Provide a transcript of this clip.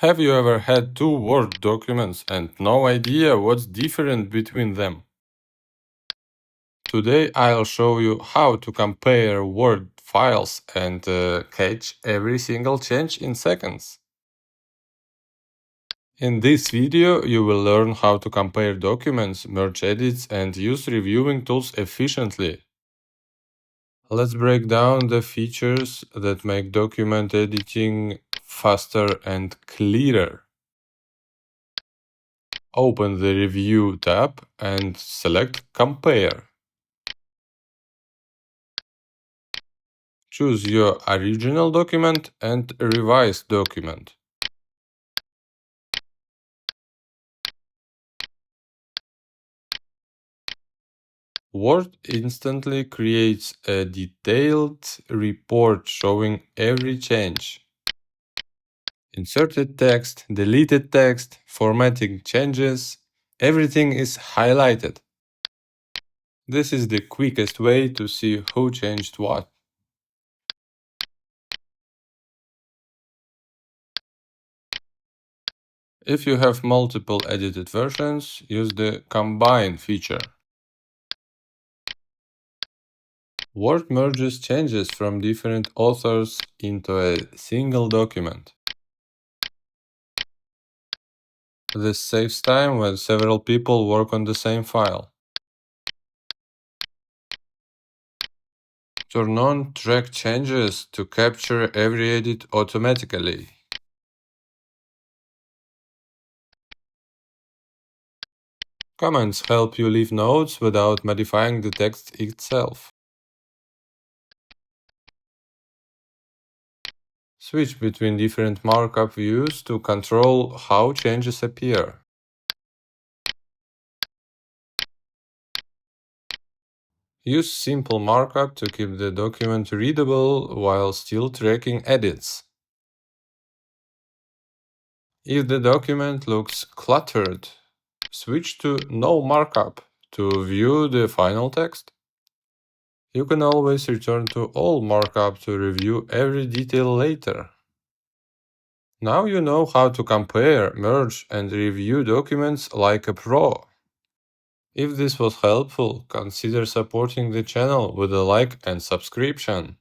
Have you ever had two Word documents and no idea what's different between them? Today I'll show you how to compare Word files and catch every single change in seconds. In this video you will learn how to compare documents, merge edits and use reviewing tools efficiently. Let's break down the features that make document editing faster and clearer. Open the Review tab and select Compare. Choose your original document and revised document. Word instantly creates a detailed report showing every change. Inserted text, deleted text, formatting changes, everything is highlighted. This is the quickest way to see who changed what. If you have multiple edited versions, use the Combine feature. Word merges changes from different authors into a single document. This saves time when several people work on the same file. Turn on Track Changes to capture every edit automatically. Comments help you leave notes without modifying the text itself. Switch between different markup views to control how changes appear. Use simple markup to keep the document readable while still tracking edits. If the document looks cluttered, switch to No Markup to view the final text. You can always return to all markup to review every detail later. Now you know how to compare, merge, and review documents like a pro. If this was helpful, consider supporting the channel with a like and subscription.